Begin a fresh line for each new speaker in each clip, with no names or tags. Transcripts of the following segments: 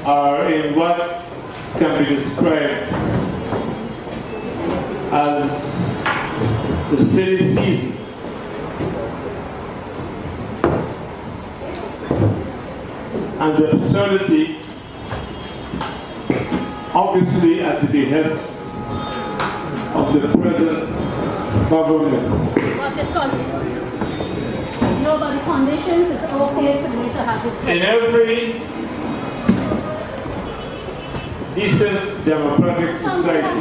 are in what can be described as the silly season. And the absurdity, obviously at the behest of the present government.
No, but the conditions is okay for me to have this.
In every decent democratic society,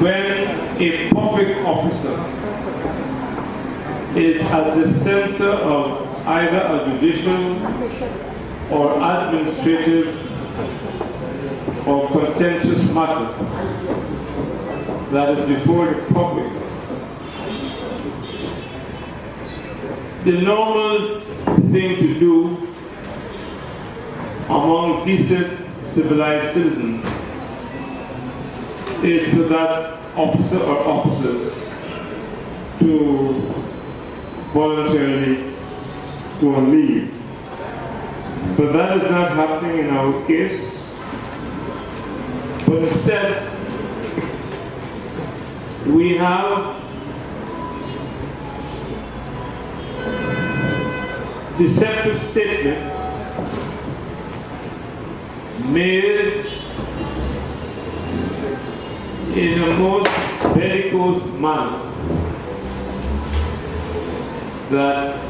when a public officer is at the center of either a judicial or administrative or contentious matter that is before the public, the normal thing to do among decent, civilized citizens is for that officer or officers to voluntarily go on leave. But that is not happening in our case. But instead, we have deceptive statements made in a most bellicose manner that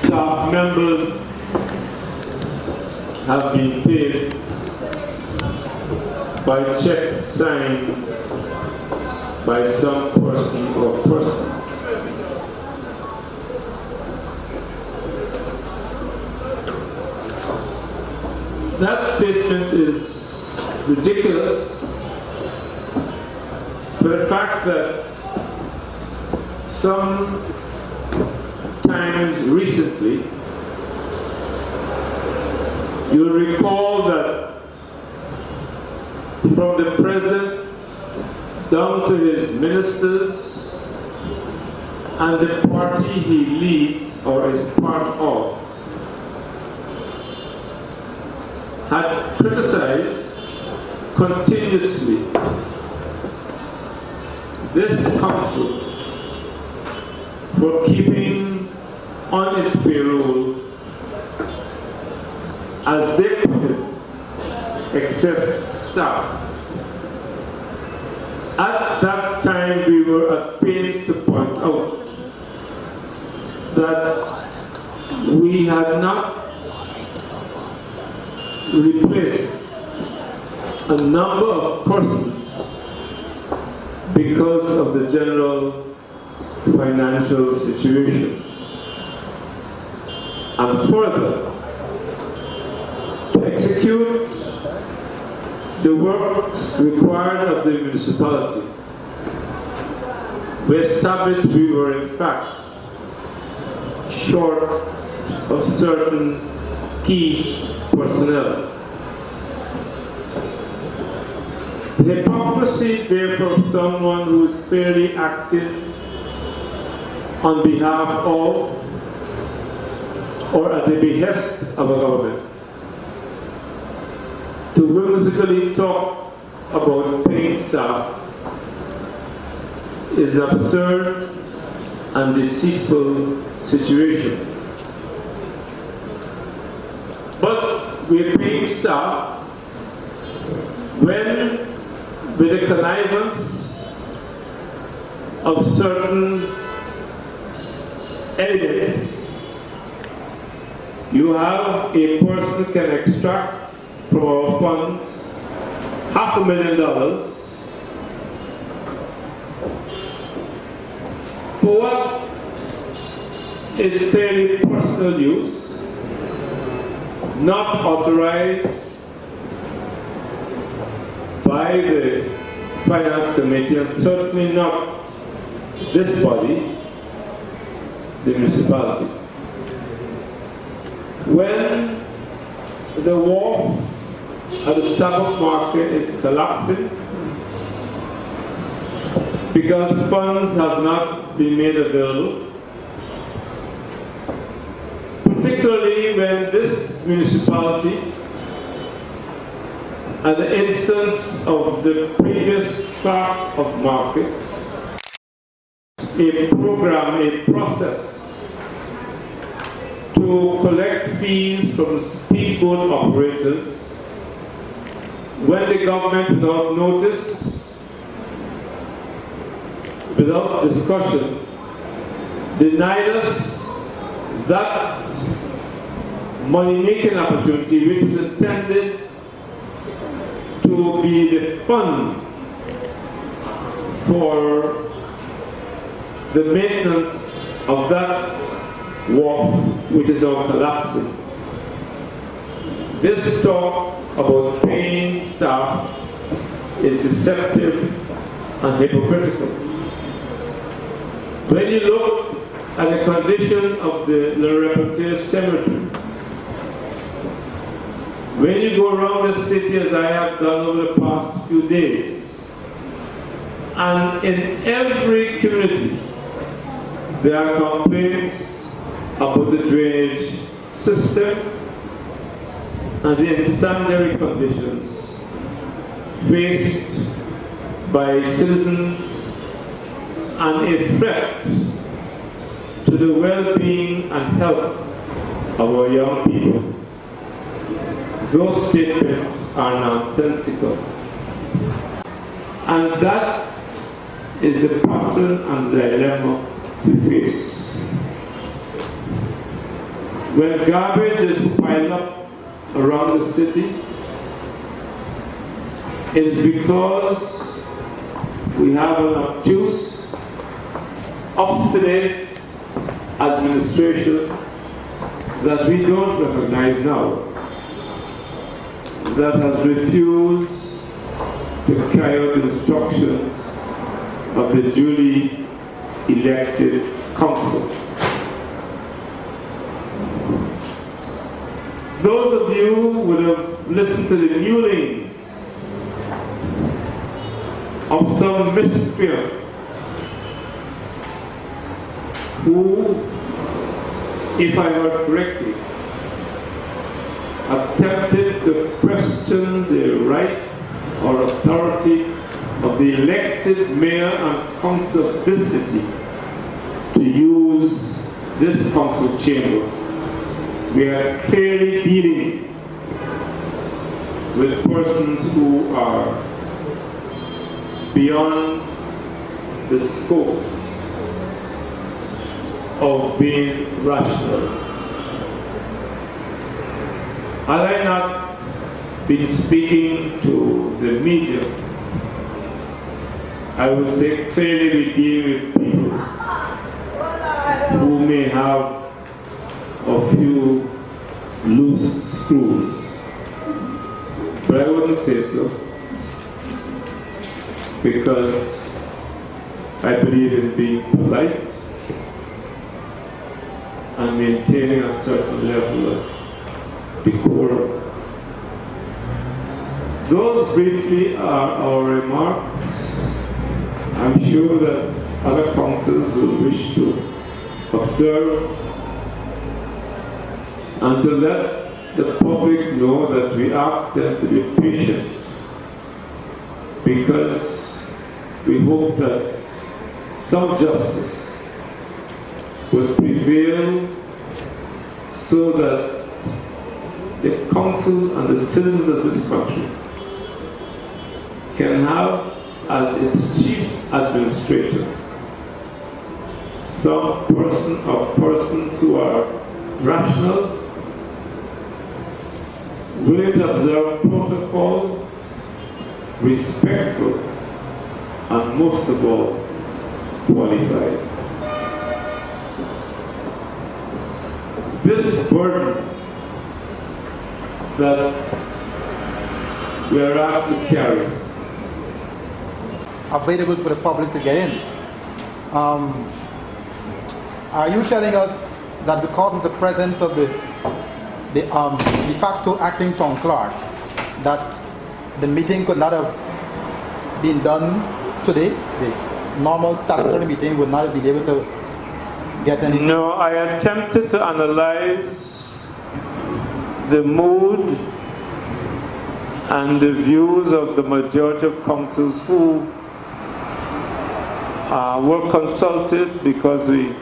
staff members have been paid by checks signed by some person or persons. That statement is ridiculous for the fact that some times recently, you'll recall that from the president down to his ministers and the party he leads or is part of had criticized continuously this council for keeping on its payroll, as they put it, excess staff. At that time, we were at pains to point out that we had not replaced a number of persons because of the general financial situation. And further, to execute the works required of the municipality, we established we were in fact short of certain key personnel. The hypocrisy, therefore, of someone who is clearly acting on behalf of or at the behest of a government to whimsically talk about paying staff is an absurd and deceitful situation. But we're paying staff when, with the connivance of certain elements, you have a person can extract from our funds $500,000 for what is clearly personal use, not authorized by the Finance Committee, and certainly not this body, the municipality. When the wharf at the stock market is collapsing because funds have not been made available, particularly when this municipality, at the instance of the previous clerk of markets, a program, a process to collect fees from the speedboat operators when the government, without notice, without discussion, denied us that money-making opportunity which was intended to be the fund for the maintenance of that wharf which is now collapsing. This talk about paying staff is deceptive and hypocritical. When you look at the condition of the Le Repentir Cemetery, when you go around the city as I have done over the past few days, and in every community there are complaints about the drainage system and the incendiary conditions faced by citizens and a threat to the well-being and health of our young people. Those statements are nonsensical. And that is the pattern and dilemma we face. When garbage is piled up around the city, it is because we have an obtuse, obstinate administration that we don't recognize now, that has refused to carry out the instructions of the duly elected council. Those of you who would have listened to the mewlings of some miscreant who, if I heard correctly, attempted to question the right or authority of the elected mayor and council of this city to use this council chamber. We are clearly dealing with persons who are beyond the scope of being rational. Had I not been speaking to the media, I would say clearly we deal with people who may have a few loose screws, but I wouldn't say so, because I believe in being polite and maintaining a certain level of decorum. Those briefly are our remarks. I'm sure that other councils will wish to observe and to let the public know that we ask them to be patient, because we hope that some justice will prevail so that the council and the citizens of this country can have as its chief administrator some person or persons who are rational, willing to observe protocol, respectful, and most of all, qualified. This burden that we are asked to carry
available for the public to get in. Are you telling us that because of the presence of the de facto acting town clerk, that the meeting could not have been done today? The normal statutory meeting would not be able to get any?
No, I attempted to analyze the mood and the views of the majority of councils who were consulted because we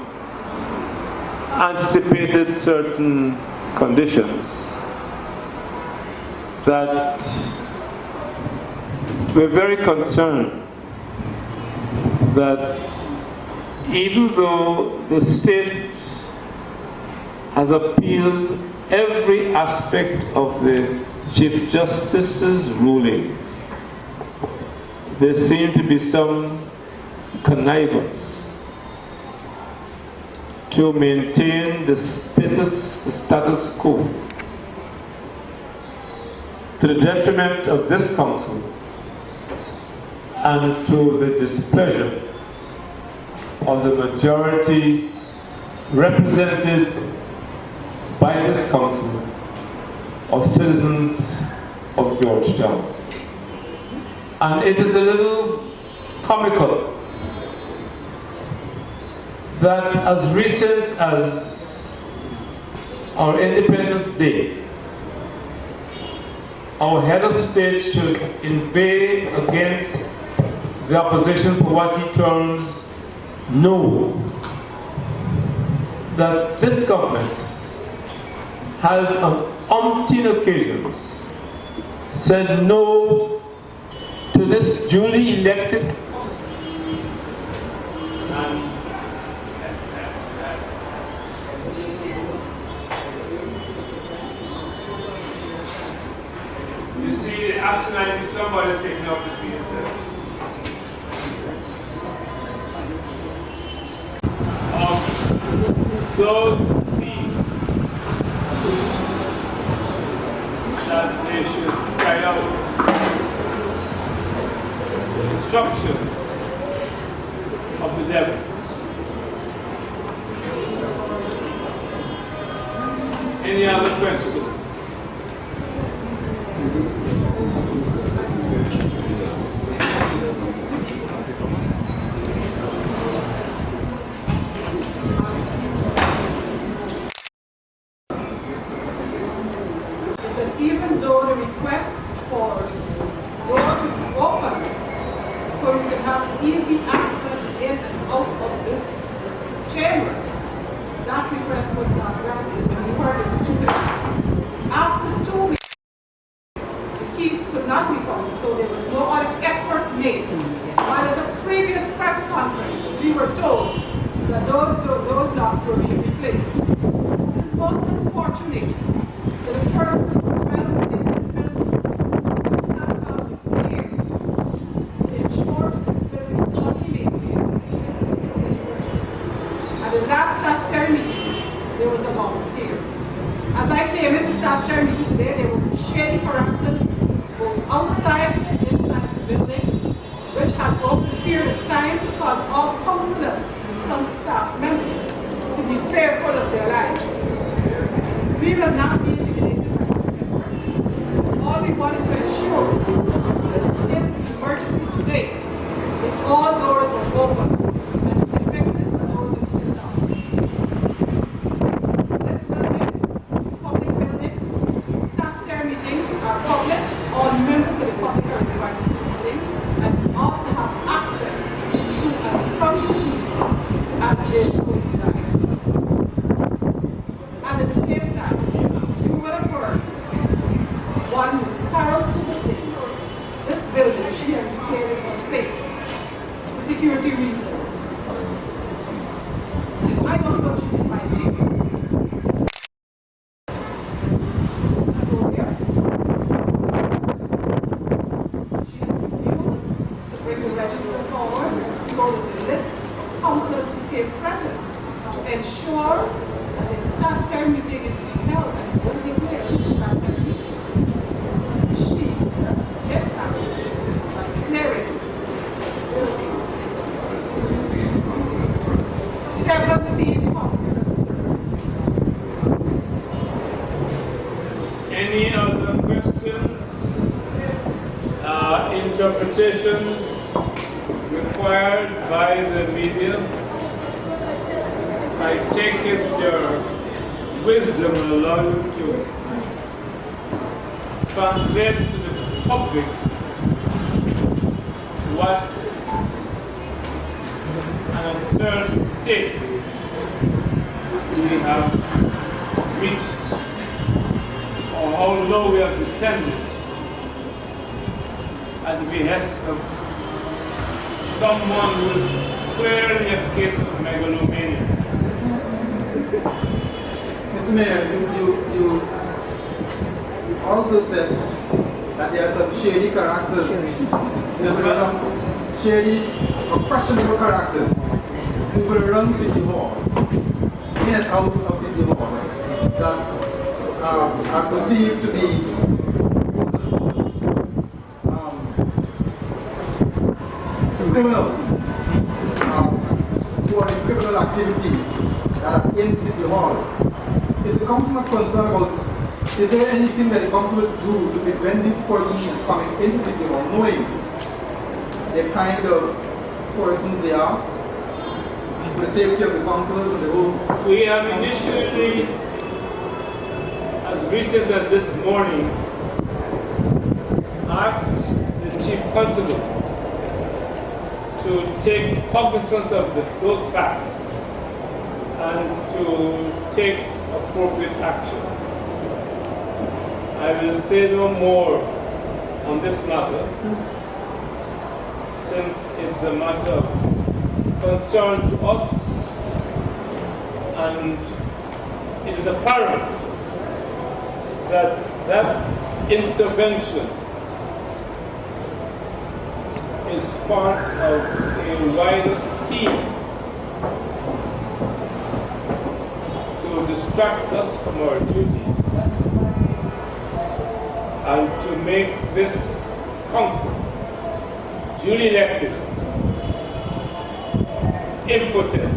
anticipated certain conditions that we're very concerned that even though the state has appealed every aspect of the Chief Justice's ruling, there seemed to be some connivance to maintain the status quo to the detriment of this council and to the displeasure of the majority represented by this council of citizens of Georgetown. And it is a little comical that as recent as our Independence Day, our head of state should inveigh against the opposition for what he terms no. That this government has on umpteen occasions said no to this duly elected
you see, as tonight, somebody's taking up the BSF. Those who feel that they should carry out instructions of the devil. Any other questions?
Even though the request for door to be open so you can have easy access in and out of this chambers, that request was not granted. And we heard its stupid excuse. After 2 weeks, the key could not be found, so there was no other effort made. While at the previous press conference, we were told that those locks were being replaced. It is most unfortunate that the persons who dwell within this building do not have the care to ensure that this building is not maintained against any emergency. At the last statutory meeting, there was a bomb scare. As I came into statutory meeting today, there were shady characters both outside and inside the building, which has over a period of time caused all councillors and some staff members to be fearful of their lives. We will not be intimidated by those members. All we wanted to ensure that in case of an emergency today, that all doors were open and the effectiveness of doors is still down. This building is a public building. Statutory meetings are public. All members of the public are invited to the meeting and ought to have access to and from this meeting as they so desire. And at the same time, you will have heard one Ms. Carol Supersing, this building, she has declared it unsafe for security reasons. I don't know if she's in my team. And so therefore, she has refused to bring the register forward so that the list of councillors who came present to ensure that a statutory meeting is being held and it was declared a statutory meeting. She did that issues by declaring the building is unsafe. 17 councillors present.
Any other questions? Interpretations required by the media? I take it your wisdom will allow you to
translate to the public what an absurd state we have reached, or how low we have descended at the behest of someone who is clearly a case of megalomania.
Mr. Mayor, you also said that there are some shady characters, shady or questionable characters moving around City Hall, in and out of City Hall, that are perceived to be criminals, who are in criminal activities that are in City Hall. Is the council not concerned about, is there anything that the council will do to prevent these persons from coming into City Hall, knowing the kind of persons they are, for the safety of the councillors and the whole?
We have initially, as recent as this morning, asked the chief constable to take cognizance of those facts and to take appropriate action. I will say no more on this matter, since it's a matter of concern to us, and it is apparent that that intervention is part of a wider scheme to distract us from our duties and to make this council, duly elected, impotent.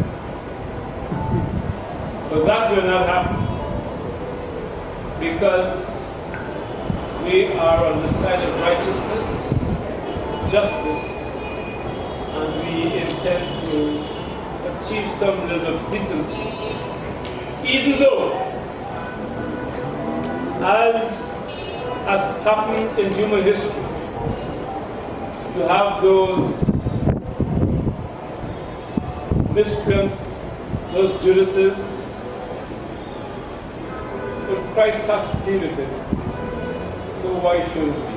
But that will not happen, because we are on the side of righteousness, justice, and we intend to achieve some level of decency. Even though, as has happened in human history, you have those miscreants, those Judases, but Christ has to deal with it. So why shouldn't we?